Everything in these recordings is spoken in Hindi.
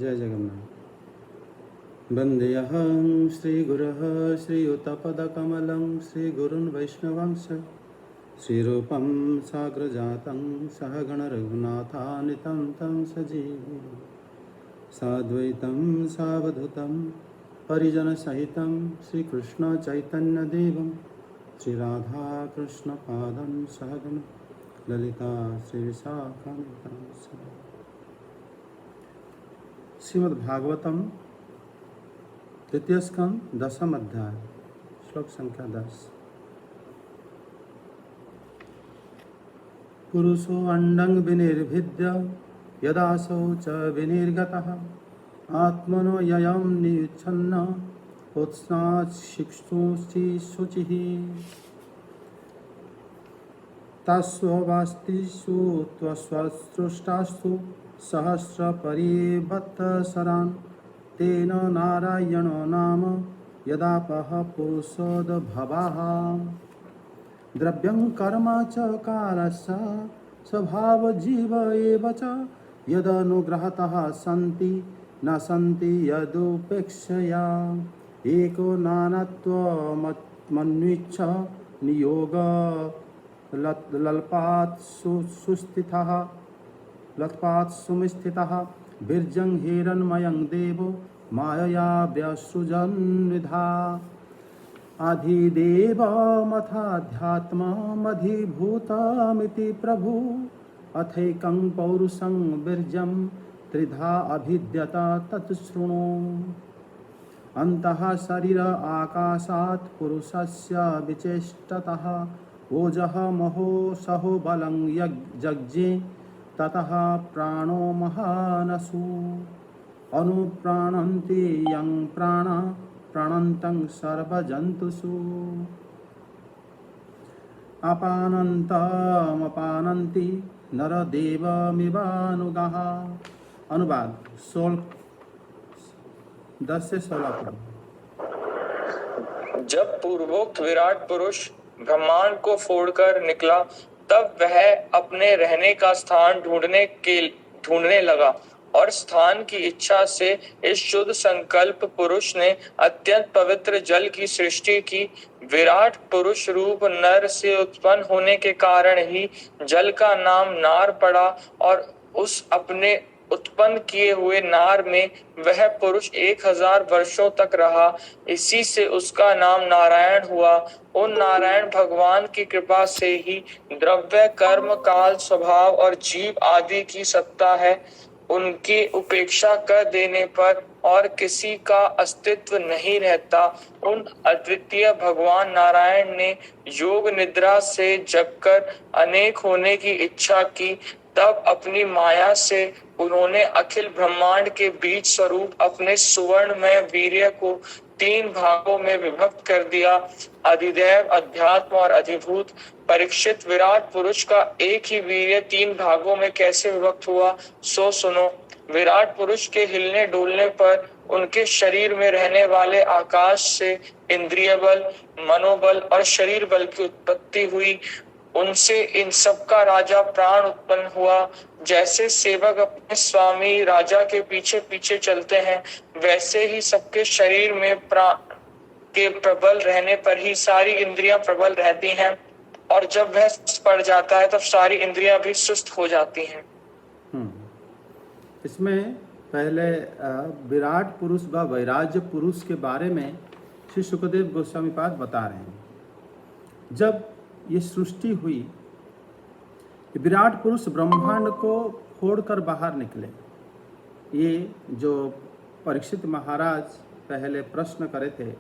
जय जगन्नाथ। वन्देऽहं श्रीगुरः श्रीयुतपदकमलं श्रीगुरुन् वैष्णवंश श्रीरूपं साग्रजातं सहगण रघुनाथान्वितं तं सजीवं साद्वैतं सावधूतं परिजनसहितं श्रीकृष्ण चैतन्यदेवं श्रीराधाकृष्णपादं सहगण ललिता श्रीविशाखान्वितं श्रीमद्भागवतम तृतीय स्कंद दशम अध्याय श्लोक संख्या 10। पुरुषो अंडं विनिर्भिद्य यदासौ च विनिर्गतः आत्मनो ययं नियुच्छन्न उत्स्नात् शिक्षुषि शुचिः तस्वस्तिषु त्वस्वसृष्टासु सहस्रपरिवत्सरान् तेन नारायणो नाम यदापः पुरुषोद्भवः द्रव्यं कर्म च कालस्य स्वभावजीव एव च यदनुग्रहतः सन्ति न सन्ति यदुपेक्षया एको नानत्वमन्विच्छ नियोग लल्पात् सुस्थितः बीर्जं हिरण्मयं देवो मायया व्यसृजन्विधा अधिदेवमथाध्यात्ममधिभूतमिति प्रभु अथैकं पौरुषं बीर्जं त्रिधा अभिद्यत तत् शृणु अन्तः शरीर आकाशात् पुरुषस्य विचेष्टतः ओजः महो सहो बलं यज्ञे ततः प्राणो महानसु अनुप्राणन्ति यं प्राण प्राणन्तं सर्वजन्तुषु अपानन्तमपानन्ति नरदेवमिवानुगाः। अनुवाद 10 से 16 पद। जब पूर्वोक्त विराट पुरुष ब्रह्मांड को फोड़कर निकला तब वह अपने रहने का स्थान ढूंढने लगा और स्थान की इच्छा से इस शुद्ध संकल्प पुरुष ने अत्यंत पवित्र जल की सृष्टि की। विराट पुरुष रूप नर से उत्पन्न होने के कारण ही जल का नाम नार पड़ा और उस अपने उत्पन्न किए हुए नार में वह पुरुष 1000 वर्षों तक रहा। इसी से उसका नाम नारायण हुआ। उन नारायण भगवान की कृपा से ही द्रव्य कर्म काल स्वभाव और जीव आदि की सत्ता है। उनकी उपेक्षा कर देने पर और किसी का अस्तित्व नहीं रहता। उन अद्वितीय भगवान नारायण ने योग निद्रा से जगकर अनेक होने की इच्छा की। तब अपनी माया से उन्होंने अखिल ब्रह्मांड के बीज स्वरूप अपने सुवर्णमय वीर्य को 3 भागों में विभक्त कर दिया। अधिदैव, अध्यात्म और अधिभूत। परीक्षित, विराट पुरुष का एक ही वीर्य 3 भागों में कैसे विभक्त हुआ सो सुनो। विराट पुरुष के हिलने डोलने पर उनके शरीर में रहने वाले आकाश से इंद्रिय बल, मनोबल और शरीर बल की उत्पत्ति हुई। उनसे इन सब का राजा प्राण उत्पन्न हुआ। जैसे सेवक अपने स्वामी राजा के पीछे पीछे चलते हैं, वैसे ही सबके शरीर में प्राण के प्रबल रहने पर ही सारी इंद्रियां प्रबल रहती हैं और जब वह पड़ जाता है तब सारी इंद्रियां भी सुस्त हो जाती हैं। इसमें पहले विराट पुरुष व वैराज्य पुरुष के बारे में श्री शुकदेव गोस्वामी पाद बता रहे हैं। जब ये सृष्टि हुई, विराट पुरुष ब्रह्मांड को फोड़कर बाहर निकले। ये जो परीक्षित महाराज पहले प्रश्न करे थे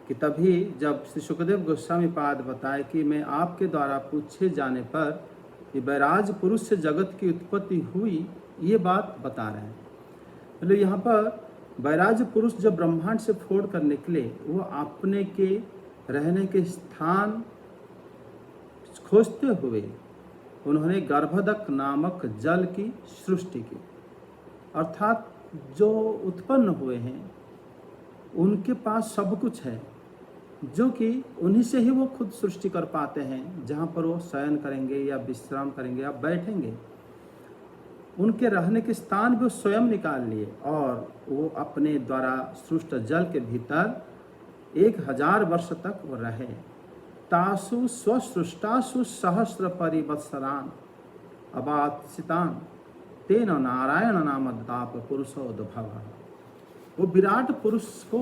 कि तभी जब श्री शुकदेव गोस्वामी पाद बताए कि मैं आपके द्वारा पूछे जाने पर कि वैराज पुरुष से जगत की उत्पत्ति हुई, ये बात बता रहे हैं। मतलब यहाँ पर वैराज पुरुष जब ब्रह्मांड से फोड़ कर निकले, वो अपने के रहने के स्थान खोजते हुए उन्होंने गर्भदक नामक जल की सृष्टि की। अर्थात जो उत्पन्न हुए हैं उनके पास सब कुछ है, जो कि उन्हीं से ही वो खुद सृष्टि कर पाते हैं। जहाँ पर वो शयन करेंगे या विश्राम करेंगे या बैठेंगे, उनके रहने के स्थान भी वो स्वयं निकाल लिए और वो अपने द्वारा सृष्ट जल के भीतर 1000 वर्ष तक वो रहे। तासु स्वसृष्टासु सहस्र परिवत्सरान अबात्सितान तेन नारायण नाम ताप पुरुषोद्भव। वो विराट पुरुष को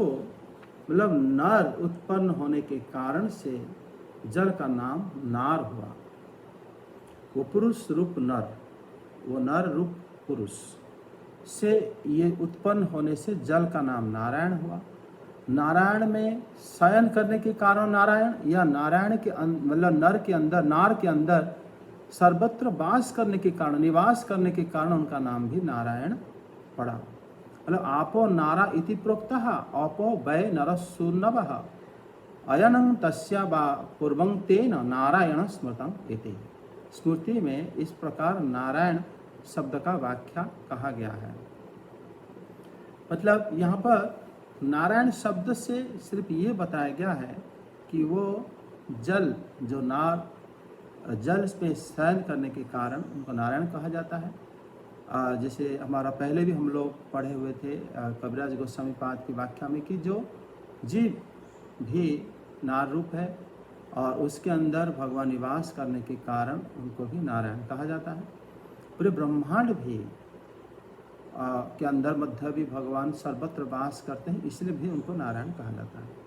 मतलब नर उत्पन्न होने के कारण से जल का नाम नार हुआ। वो पुरुष रूप नर, वो नर रूप पुरुष से ये उत्पन्न होने से जल का नाम नारायण हुआ। नारायण में शयन करने के कारण नारायण, या नारायण के मतलब नर के अंदर, नार के अंदर सर्वत्र वास करने के कारण, निवास करने के कारण उनका नाम भी नारायण पड़ा। मतलब आपो नारा इति प्रोक्तः अपो वै नरसूर्णवः अयनं तस्या वा पूर्वं तेन नारायण स्मृतं इति। स्मृति में इस प्रकार नारायण शब्द का व्याख्या कहा गया है। मतलब यहाँ पर नारायण शब्द से सिर्फ ये बताया गया है कि वो जल, जो नार जल पे शयन करने के कारण उनको नारायण कहा जाता है। जैसे हमारा पहले भी हम लोग पढ़े हुए थे कविराज गोस्वामी पाद की व्याख्या में कि जो जीव भी नार रूप है और उसके अंदर भगवान निवास करने के कारण उनको भी नारायण कहा जाता है। पूरे ब्रह्मांड भी के अंदर मध्य भी भगवान सर्वत्र वास करते हैं, इसलिए भी उनको नारायण कहा जाता है।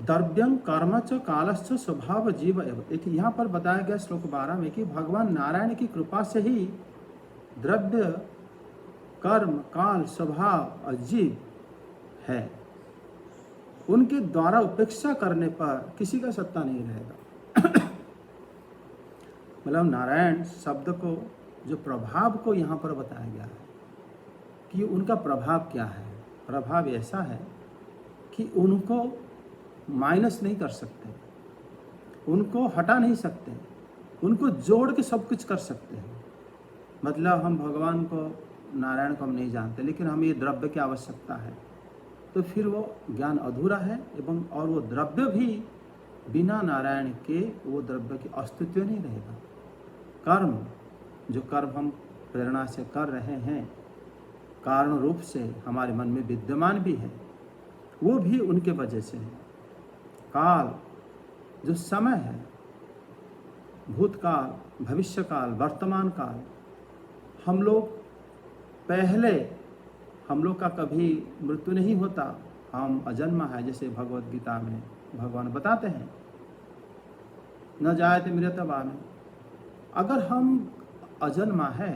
द्रव्यं कर्म च कालश्च स्वभाव जीव एवं। एक यहाँ पर बताया गया श्लोक 12 में कि भगवान नारायण की कृपा से ही द्रव्य, कर्म, काल, स्वभाव और जीव है। उनके द्वारा उपेक्षा करने पर किसी का सत्ता नहीं रहेगा। मतलब नारायण शब्द को, जो प्रभाव को यहाँ पर बताया गया है कि उनका प्रभाव क्या है। प्रभाव ऐसा है कि उनको माइनस नहीं कर सकते, उनको हटा नहीं सकते, उनको जोड़ के सब कुछ कर सकते हैं। मतलब हम भगवान को, नारायण को हम नहीं जानते, लेकिन हमें ये द्रव्य की आवश्यकता है, तो फिर वो ज्ञान अधूरा है। एवं और वो द्रव्य भी बिना नारायण के वो द्रव्य की अस्तित्व नहीं रहेगा। कर्म, जो कर्म हम प्रेरणा से कर रहे हैं, कारण रूप से हमारे मन में विद्यमान भी है, वो भी उनके वजह से है। काल, जो समय है, भूतकाल, भविष्यकाल, वर्तमान काल, हम लोग पहले, हम लोग का कभी मृत्यु नहीं होता, हम अजन्मा है। जैसे भगवत गीता में भगवान बताते हैं, न जायते मृत्यु में। अगर हम अजन्मा है,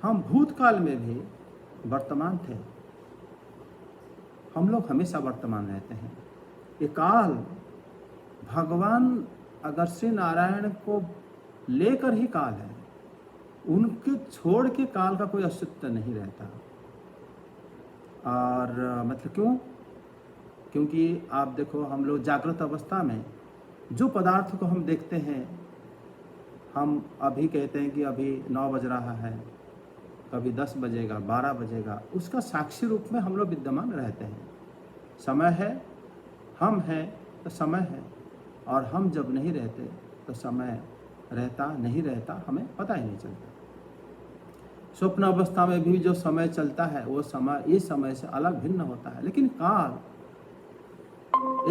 हम भूतकाल में भी वर्तमान थे, हम लोग हमेशा वर्तमान रहते हैं। ये काल, भगवान अगर श्री नारायण को लेकर ही काल है, उनके छोड़ के काल का कोई अस्तित्व नहीं रहता। और मतलब क्यों? क्योंकि आप देखो, हम लोग जागृत अवस्था में जो पदार्थ को हम देखते हैं, हम अभी कहते हैं कि अभी 9 बज रहा है, कभी 10 बजेगा, 12 बजेगा, उसका साक्षी रूप में हम लोग विद्यमान रहते हैं। समय है, हम हैं तो समय है, और हम जब नहीं रहते तो समय रहता नहीं रहता हमें पता ही नहीं चलता। स्वप्न अवस्था में भी जो समय चलता है वो समय इस समय से अलग भिन्न होता है। लेकिन काल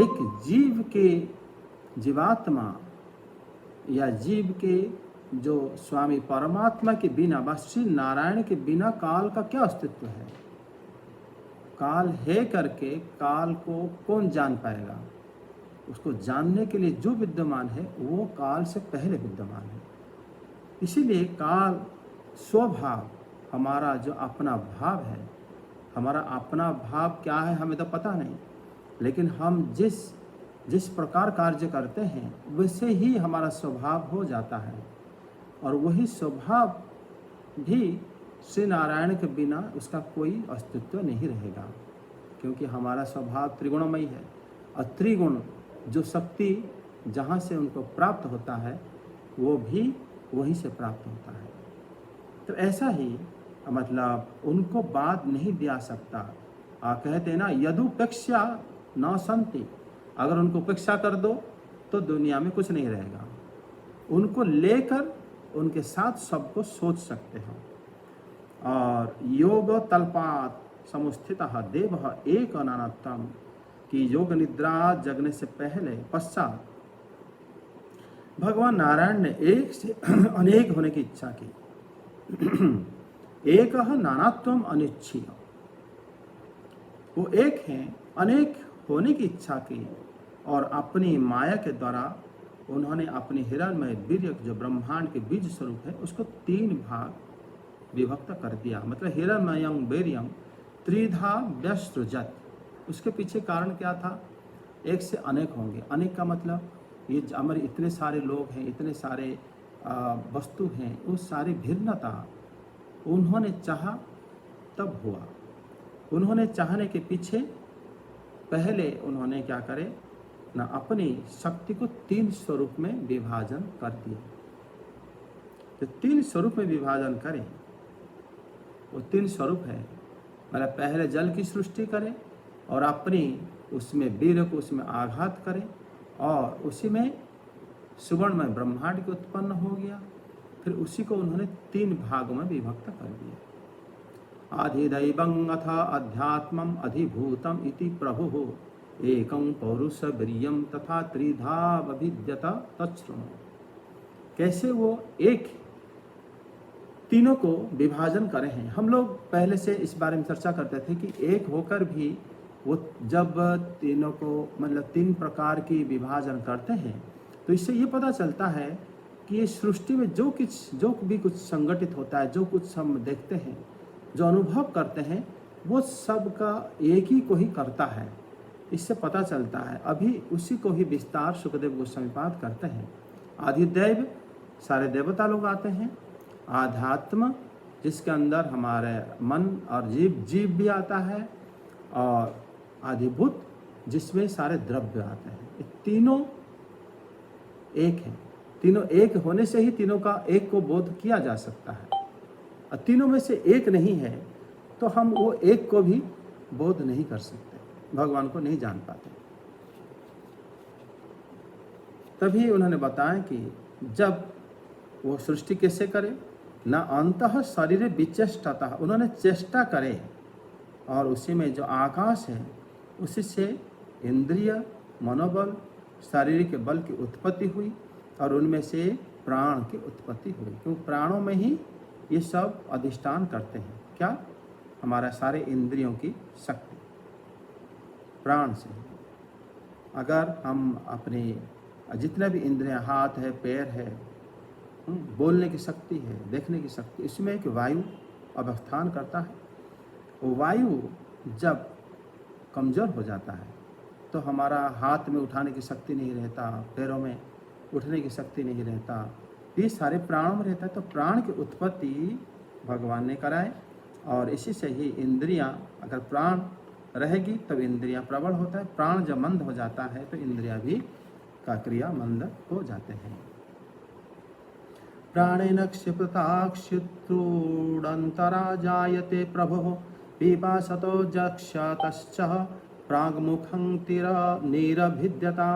एक जीव के, जीवात्मा या जीव के जो स्वामी परमात्मा के बिना, बस श्री नारायण के बिना काल का क्या अस्तित्व है? काल है करके काल को कौन जान पाएगा? उसको जानने के लिए जो विद्यमान है वो काल से पहले विद्यमान है। इसीलिए काल स्वभाव, हमारा जो अपना भाव है, हमारा अपना भाव क्या है हमें तो पता नहीं, लेकिन हम जिस प्रकार कार्य करते हैं वैसे ही हमारा स्वभाव हो जाता है। और वही स्वभाव भी श्री नारायण के बिना उसका कोई अस्तित्व नहीं रहेगा, क्योंकि हमारा स्वभाव त्रिगुणमयी है। और त्रिगुण जो शक्ति जहाँ से उनको प्राप्त होता है वो भी वहीं से प्राप्त होता है। तो ऐसा ही मतलब उनको बात नहीं दिया सकता। कहते हैं ना, यदुपेक्षा न संति, अगर उनको उपेक्षा कर दो तो दुनिया में कुछ नहीं रहेगा। उनको लेकर उनके साथ सबको सोच सकते हो। और योग तल्पात समुस्थित देव एक अनानतम की योग निद्रा जगने से पहले पश्चात भगवान नारायण ने एक से अनेक होने की इच्छा की। एक नानात्वम अनिच्छीय, वो एक हैं, अनेक होने की इच्छा की और अपनी माया के द्वारा उन्होंने अपनी हिरणमय वीर्य जो ब्रह्मांड के बीज स्वरूप है उसको 3 भाग विभक्त कर दिया। मतलब हिरणमयं वीर्यं त्रिधा व्यसृजत। उसके पीछे कारण क्या था? एक से अनेक होंगे। अनेक का मतलब ये हमारे इतने सारे लोग हैं, इतने सारे वस्तु हैं, उस सारी भिन्नता उन्होंने चाहा तब हुआ। उन्होंने चाहने के पीछे पहले उन्होंने क्या करे ना, अपनी शक्ति को 3 स्वरूप में विभाजन कर दिया। तो 3 स्वरूप में विभाजन करें, वो 3 स्वरूप है। मतलब पहले जल की सृष्टि करें और अपनी उसमें वीर को उसमें आघात करें और उसी में सुवर्ण में ब्रह्मांड के उत्पन्न हो गया। फिर उसी को उन्होंने 3 भागों में विभक्त कर दिया। अधिदैवं अथ अध्यात्मम अधिभूतम इति प्रभु एकं पौरुष वीर्यं तथा त्रिधा विद्यत तच्छृणु। कैसे वो एक तीनों को विभाजन करे हैं। हम लोग पहले से इस बारे में चर्चा करते थे कि एक होकर भी वो जब तीनों को मतलब 3 प्रकार की विभाजन करते हैं तो इससे ये पता चलता है कि ये सृष्टि में जो भी कुछ संगठित होता है, जो कुछ हम देखते हैं, जो अनुभव करते हैं, वो सब का एक ही को ही करता है। इससे पता चलता है। अभी उसी को ही विस्तार सुखदेव गोस्वामी पाद करते हैं। आदिदेव सारे देवता लोग आते हैं, आध्यात्म जिसके अंदर हमारे मन और जीव भी आता है, और आदिभूत जिसमें सारे द्रव्य आते हैं। ये तीनों एक हैं। तीनों एक होने से ही तीनों का एक को बोध किया जा सकता है। और तीनों में से एक नहीं है तो हम वो एक को भी बोध नहीं कर सकते, भगवान को नहीं जान पाते। तभी उन्होंने बताया कि जब वो सृष्टि कैसे करे ना, अंतः शरीर विचेष्टता, उन्होंने चेष्टा करे और उसी में जो आकाश है उसी से इंद्रिय मनोबल शारीरिक बल की उत्पत्ति हुई और उनमें से प्राण की उत्पत्ति हुई। क्योंकि प्राणों में ही ये सब अधिष्ठान करते हैं। क्या? हमारा सारे इंद्रियों की शक्ति प्राण से। अगर हम अपने जितने भी इंद्रियां, हाथ है, पैर है, बोलने की शक्ति है, देखने की शक्ति, इसमें एक वायु अवस्थान करता है। वो वायु जब कमज़ोर हो जाता है तो हमारा हाथ में उठाने की शक्ति नहीं रहता, पैरों में उठने की शक्ति नहीं रहता, ये सारे प्राणों में रहता है। तो प्राण की उत्पत्ति भगवान ने कराए और इसी से ही इंद्रियां, अगर प्राण रहेगी तब इंद्रियां प्रबल होता है। प्राण जब मंद हो जाता है तो इंद्रियां भी का क्रिया मंद हो जाते हैं। प्राणेन क्षिप्रताक्षित्रूडन्तरा जायते प्रभुः पिपासतो जक्षतश्च प्राग्मुखं निरभिद्यता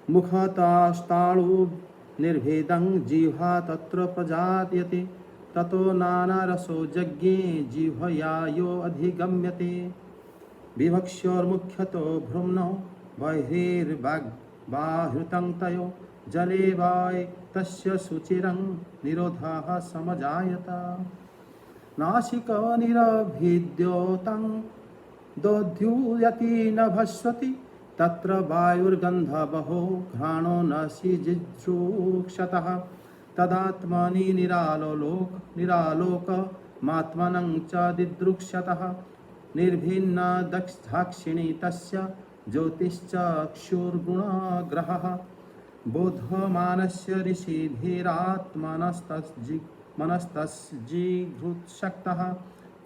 मुखतस्ताळु निर्भेदं जिह्वा तत्र प्रजायते ततो नानारसो यज्ञे जिह्वया अधिगम्यते विवक्ष्योर्मुख्यतो भ्रूम्णो बहिर्बाह्यृतं तयो जले वाय तस्य सुचिरं निरोधः समजायत नासिको निरभिद्योतं दोद्युयति नभस्वति तत्र वायुर्गन्धवहो घ्राणो नसि जिज्ञुक्षतः तदात्मनि निरालोकमात्मनं च दिदृक्षतः निर्भिन्न दक्षिणी तस्य ज्योतिश्चक्षुर्गुणग्रहः बोधमानस्य ऋषिभिरात्मनस्तज्जिघृत्शक्तः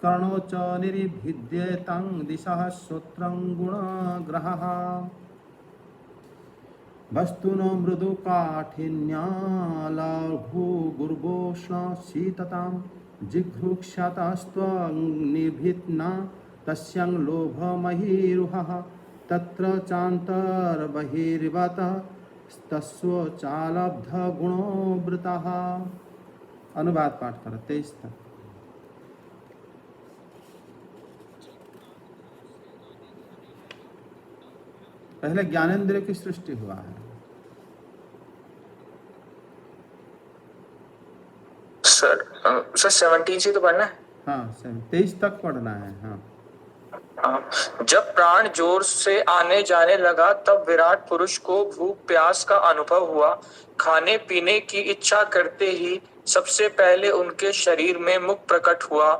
कर्णो च निरिभिद्येतं दिशः श्रोत्रं गुणग्रहः वस्तुनो मृदुकाठिन्यालघुगुर्वोष्ण शीततां जिघृक्षतस्त्वनिभिन्ना तस्यं लोभमहीरुहः तत्र चान्तर्बहिर्वत तस्वचालब्ध गुणोवृतः। अनुवाद पाठ करो 23 तक। पहले ज्ञानेंद्रिय की सृष्टि हुआ है। सर 17 से तो पढ़ना है। हाँ 23 तक पढ़ना है। हाँ जब प्राण जोर से आने जाने लगा तब विराट पुरुष को भूख प्यास का अनुभव हुआ। खाने पीने की इच्छा करते ही सबसे पहले उनके शरीर में मुख प्रकट हुआ।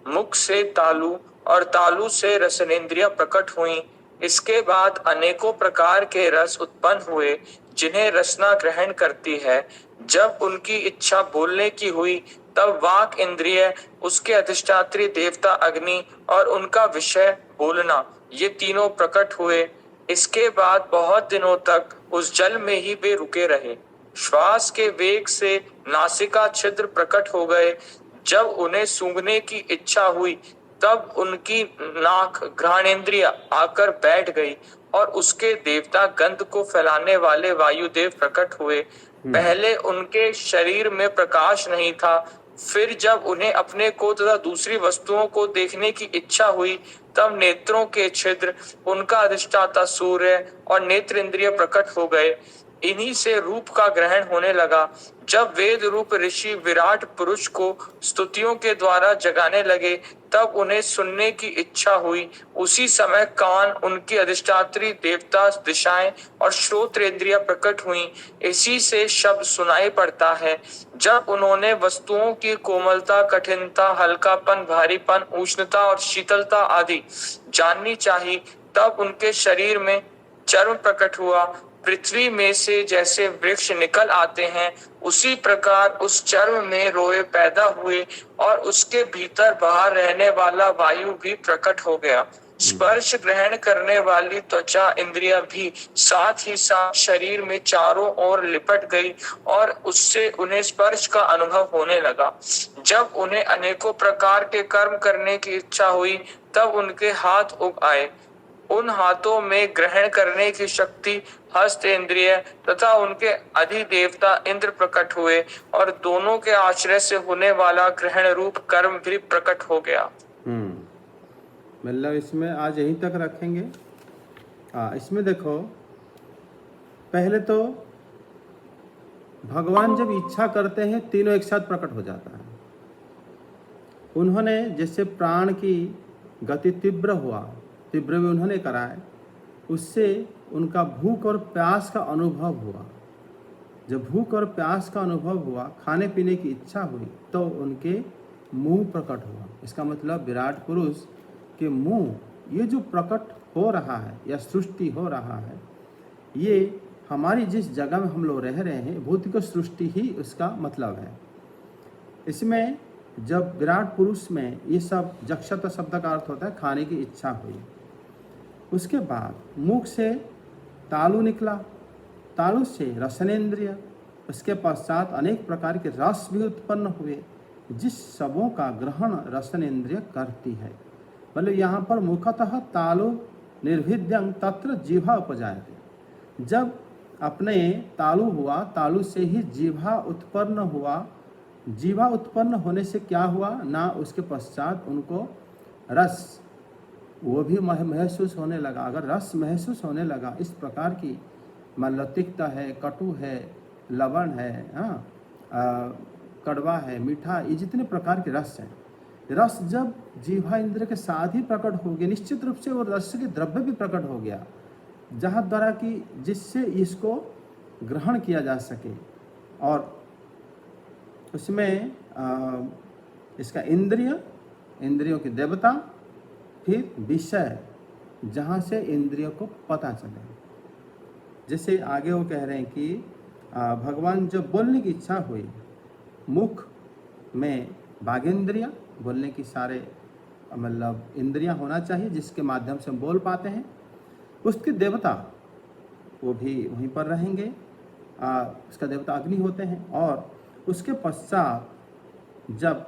मुख से तालु और तालु से रसनेंद्रिय प्रकट हुई। इसके बाद अनेकों प्रकार के रस उत्पन्न हुए जिन्हें रसना ग्रहण करती है। जब उनकी इच्छा बोलने की हुई तब वाक इंद्रिय, उसके अधिष्ठात्री देवता अग्नि और उनका विषय बोलना, ये तीनों प्रकट हुए। इसके बाद बहुत दिनों तक उस जल में ही वे रुके रहे। श्वास के वेग से नासिका छिद्र प्रकट हो गए। जब उन्हें सूंघने की इच्छा हुई तब उनकी नाक घ्राणेंद्रिय आकर बैठ गई और उसके देवता गंध को फैलाने वाले वायुदेव प्रकट हुए। पहले उनके शरीर में प्रकाश नहीं था। फिर जब उन्हें अपने को तथा दूसरी वस्तुओं को देखने की इच्छा हुई तब नेत्रों के छिद्र, उनका अधिष्ठाता सूर्य और नेत्र इंद्रिय प्रकट हो गए। इन्हीं से रूप का ग्रहण होने लगा। जब वेद रूप ऋषि विराट पुरुष को स्तुतियों के द्वारा जगाने लगे तब उन्हें सुनने की इच्छा हुई। उसी समय कान, उनकी अधिष्ठात्री देवता, दिशाएं और श्रोत्रेंद्रिय प्रकट हुई। इसी से शब्द सुनाई पड़ता है। जब उन्होंने वस्तुओं की कोमलता, कठिनता, हल्कापन, भारीपन, उष्णता और शीतलता आदि जाननी चाहिए तब उनके शरीर में चर्म प्रकट हुआ। पृथ्वी में से जैसे वृक्ष निकल आते हैं उसी प्रकार उस चर्म में रोए पैदा हुए और उसके भीतर बाहर रहने वाला वायु भी प्रकट हो गया। स्पर्श ग्रहण करने वाली त्वचा इंद्रिया भी साथ ही साथ शरीर में चारों ओर लिपट गई और उससे उन्हें स्पर्श का अनुभव होने लगा। जब उन्हें अनेकों प्रकार के कर्म करने की इच्छा हुई तब उनके हाथ उग आए। उन हाथों में ग्रहण करने की शक्ति हस्त इंद्रिय तथा उनके अधिदेवता इंद्र प्रकट हुए और दोनों के आश्रय से होने वाला ग्रहण रूप कर्म भी प्रकट हो गया। मतलब इसमें आज यहीं तक रखेंगे। इसमें देखो, पहले तो भगवान जब इच्छा करते हैं तीनों एक साथ प्रकट हो जाता है। उन्होंने जैसे प्राण की गति तीव्र भी उन्होंने कराए, उससे उनका भूख और प्यास का अनुभव हुआ। जब भूख और प्यास का अनुभव हुआ, खाने पीने की इच्छा हुई तो उनके मुंह प्रकट हुआ। इसका मतलब विराट पुरुष के मुंह, ये जो प्रकट हो रहा है या सृष्टि हो रहा है, ये हमारी जिस जगह में हम लोग रह रहे हैं भौतिक सृष्टि ही उसका मतलब है। इसमें जब विराट पुरुष में ये सब, जक्षत शब्द का अर्थ होता है खाने की इच्छा हुई, उसके बाद मुख से तालु निकला, तालु से रसनेंद्रिय, उसके पश्चात अनेक प्रकार के रस भी उत्पन्न हुए जिस सबों का ग्रहण रसनेंद्रिय करती है। मतलब यहाँ पर मुखतः तालु निर्भिद्यं तत्र जीवा उपजायते। जब अपने तालु हुआ, तालु से ही जीवा उत्पन्न हुआ। जीवा उत्पन्न होने से क्या हुआ ना, उसके पश्चात उनको रस वो भी महसूस होने लगा। अगर रस महसूस होने लगा, इस प्रकार की मान तिक्ता है, कटु है, लवण है, कड़वा है, मीठा, ये जितने प्रकार के रस हैं, रस जब जीवा इंद्र के साथ ही प्रकट हो गया, निश्चित रूप से वो रस के द्रव्य भी प्रकट हो गया, जहाँ द्वारा कि जिससे इसको ग्रहण किया जा सके। और उसमें इसका इंद्रियों की देवता, फिर विषय, जहाँ से इंद्रियों को पता चले। जैसे आगे वो कह रहे हैं कि भगवान जब बोलने की इच्छा हुई, मुख में बाघेंद्रिया, बोलने की सारे मतलब इंद्रियां होना चाहिए जिसके माध्यम से हम बोल पाते हैं। उसके देवता वो भी वहीं पर रहेंगे, उसका देवता अग्नि होते हैं। और उसके पश्चात जब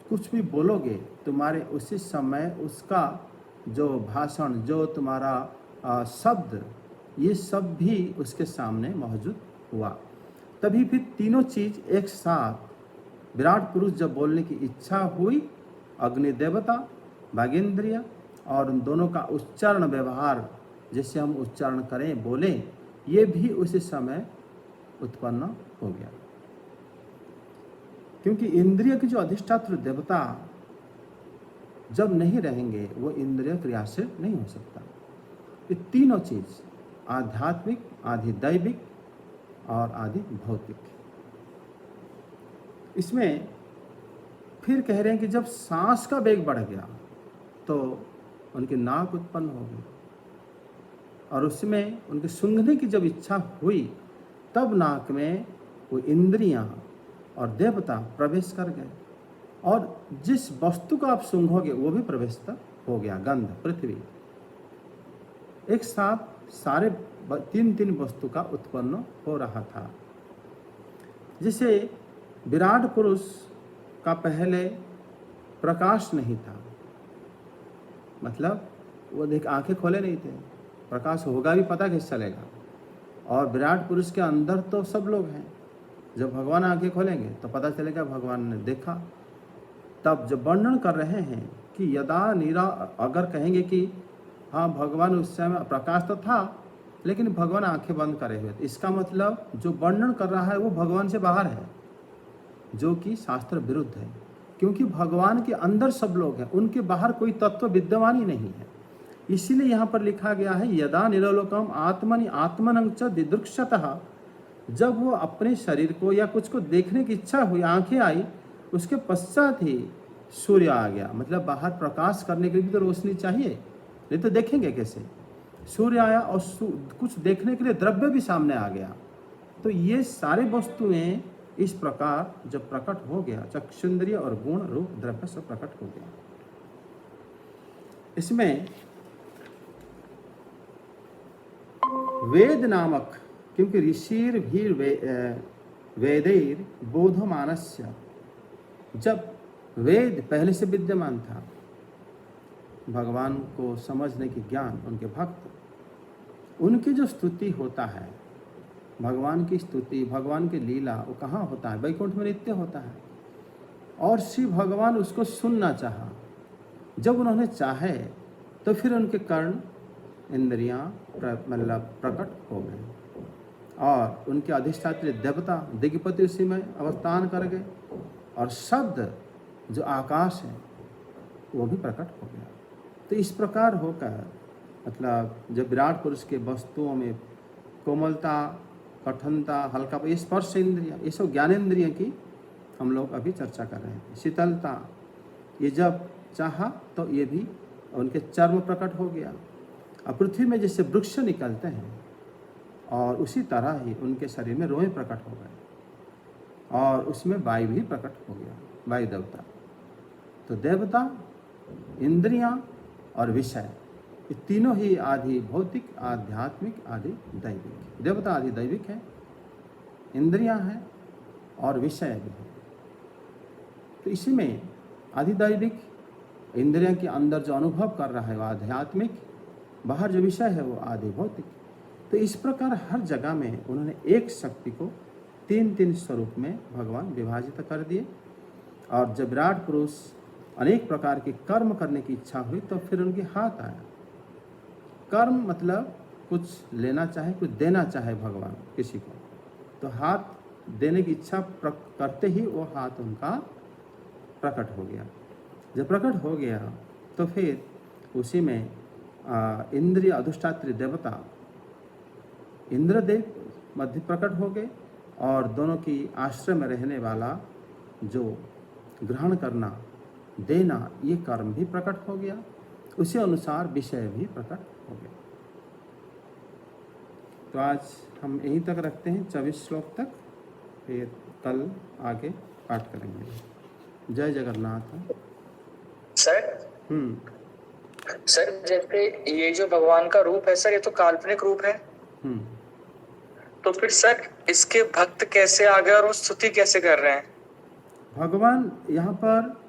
कुछ भी बोलोगे तुम्हारे उसी समय उसका जो भाषण, जो तुम्हारा शब्द, ये सब भी उसके सामने मौजूद हुआ। तभी फिर तीनों चीज एक साथ विराट पुरुष जब बोलने की इच्छा हुई, अग्नि देवता, वागेंद्रिय और उन दोनों का उच्चारण व्यवहार, जैसे हम उच्चारण करें बोले, ये भी उसी समय उत्पन्न हो गया। क्योंकि इंद्रिय की जो अधिष्ठात्र देवता जब नहीं रहेंगे वो इंद्रिय क्रियाशील नहीं हो सकता। ये तीनों चीज आध्यात्मिक, आदि दैविक और आदि भौतिक। इसमें फिर कह रहे हैं कि जब सांस का वेग बढ़ गया तो उनकी नाक उत्पन्न हो गई और उसमें उनके सूंघने की जब इच्छा हुई तब नाक में वो इंद्रियां और देवता प्रवेश कर गए और जिस वस्तु को आप सूंघोगे वो भी प्रवेश हो गया। गंध, पृथ्वी, एक साथ सारे तीन तीन वस्तु का उत्पन्न हो रहा था। जिसे विराट पुरुष का पहले प्रकाश नहीं था, मतलब वो देख आंखें खोले नहीं थे, प्रकाश होगा भी पता कैसे चलेगा। और विराट पुरुष के अंदर तो सब लोग हैं, जब भगवान आंखें खोलेंगे तो पता चलेगा भगवान ने देखा। तब जब वर्णन कर रहे हैं कि यदा नीरा, अगर कहेंगे कि हाँ भगवान उस समय प्रकाश तो था लेकिन भगवान आंखें बंद करे हुए थे, इसका मतलब जो वर्णन कर रहा है वो भगवान से बाहर है, जो कि शास्त्र विरुद्ध है। क्योंकि भगवान के अंदर सब लोग हैं, उनके बाहर कोई तत्व विद्यमान ही नहीं है। इसीलिए यहाँ पर लिखा गया है यदा निरलोकम आत्मनि आत्मनं च दिदृक्षतः, जब वो अपने शरीर को या कुछ को देखने की इच्छा हुई, आंखें आई, उसके पश्चात ही सूर्य आ गया। मतलब बाहर प्रकाश करने के लिए भी तो रोशनी चाहिए, नहीं तो देखेंगे कैसे। सूर्य आया और कुछ देखने के लिए द्रव्य भी सामने आ गया। तो ये सारे वस्तुएं इस प्रकार जब प्रकट हो गया, चक्षुंद्रिय और गुण रूप द्रव्य सब प्रकट हो गया। इसमें वेद नामक, क्योंकि ऋषिर भी वेदैर बोधमानस्य, जब वेद पहले से विद्यमान था, भगवान को समझने की ज्ञान, उनके भक्त, उनकी जो स्तुति होता है, भगवान की स्तुति, भगवान की लीला, वो कहाँ होता है? वैकुंठ में नित्य होता है। और श्री भगवान उसको सुनना चाहा। जब उन्होंने चाहे तो फिर उनके कर्ण, इंद्रियां मतलब प्रकट हो गए और उनके अधिष्ठात्री देवता दिग्पति उसी में अवस्थान कर गए और शब्द जो आकाश है वो भी प्रकट हो गया। तो इस प्रकार होकर मतलब जब विराट पुरुष के वस्तुओं में कोमलता, कठिनता, हल्का, ये स्पर्श इंद्रिया, ये सब ज्ञानेंद्रिय की हम लोग अभी चर्चा कर रहे हैं। शीतलता, ये जब चाहा तो ये भी उनके चर्म प्रकट हो गया। और पृथ्वी में जैसे वृक्ष निकलते हैं और उसी तरह ही उनके शरीर में रोए प्रकट हो गए और उसमें वायु भी प्रकट हो गया, वायु देवता। तो देवता, इंद्रियां और विषय, ये तीनों ही आदि भौतिक, आध्यात्मिक, आदि दैविक। देवता आदि दैविक है, इंद्रियां हैं और विषय भी है। तो इसी में आदि दैविक, इंद्रियों के अंदर जो अनुभव कर रहा है वो आध्यात्मिक, बाहर जो विषय है वो आदि भौतिक। तो इस प्रकार हर जगह में उन्होंने एक शक्ति को तीन तीन स्वरूप में भगवान विभाजित कर दिए। और जब विराट पुरुष अनेक प्रकार के कर्म करने की इच्छा हुई तो फिर उनके हाथ आया। कर्म मतलब कुछ लेना चाहे, कुछ देना चाहे भगवान किसी को, तो हाथ देने की इच्छा करते ही वो हाथ उनका प्रकट हो गया। जब प्रकट हो गया तो फिर उसी में इंद्रिय अधिष्ठात्री देवता इंद्रदेव मध्य प्रकट हो गए और दोनों की आश्रय में रहने वाला जो ग्रहण करना, देना, ये कर्म भी प्रकट हो गया। उसी अनुसार विषय भी प्रकट हो गया। तो आज हम यहीं तक रखते हैं 24 श्लोक तक, फिर कल आगे पाठ करेंगे। जय जगन्नाथ। सर सर, जैसे ये जो भगवान का रूप है सर, ये तो काल्पनिक रूप है। तो फिर सर इसके भक्त कैसे आ गए और वो स्तुति कैसे कर रहे हैं? भगवान यहाँ पर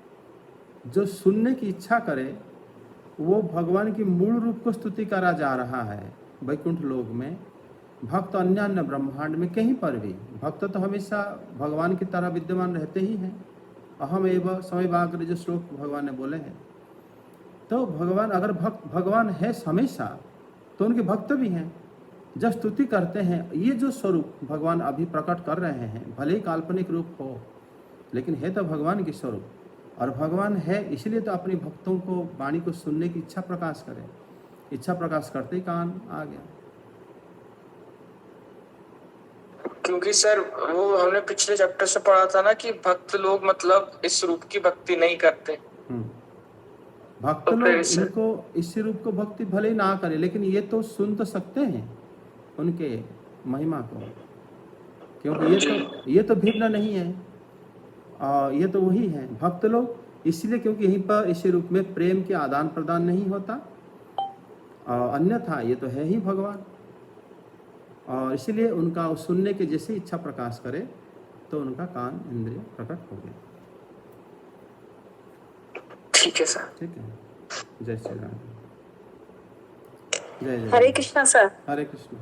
जो सुनने की इच्छा करे वो भगवान की मूल रूप को स्तुति करा जा रहा है। वैकुंठ लोक में, भक्त अन्य अन्य ब्रह्मांड में कहीं पर भी, भक्त तो हमेशा भगवान की तरह विद्यमान रहते ही हैं। अहम एवं समयवाग्र जो श्लोक भगवान ने बोले हैं, तो भगवान अगर भगवान है हमेशा, तो उनके भक्त भी हैं। जब स्तुति करते हैं, ये जो स्वरूप भगवान अभी प्रकट कर रहे हैं, भले ही काल्पनिक रूप हो, लेकिन है तो भगवान की स्वरूप, और भगवान है इसलिए तो अपने भक्तों को वाणी को सुनने की इच्छा प्रकाश करें। इच्छा प्रकाश करते ही कान आ गया। क्योंकि सर वो हमने पिछले चैप्टर से पढ़ा था ना कि भक्त लोग मतलब इस रूप की भक्ति नहीं करते। भक्त तो लोग फिर इस- इनको इस रूप को भक्ति भले ही ना करे, लेकिन ये तो सुन तो सकते हैं उनके महिमा को, क्योंकि ये तो भिन्न नहीं है, ये तो वही है भक्त लोग। इसलिए क्योंकि यहीं पर इस रूप में प्रेम के आदान प्रदान नहीं होता, अन्यथा ये तो है ही भगवान, और इसलिए उनका सुनने के जैसे इच्छा प्रकाश करे तो उनका कान इंद्रिय प्रकट हो गया। ठीक है सर। ठीक है, जय श्री राम। जय जय हरे कृष्णा सर। हरे कृष्ण।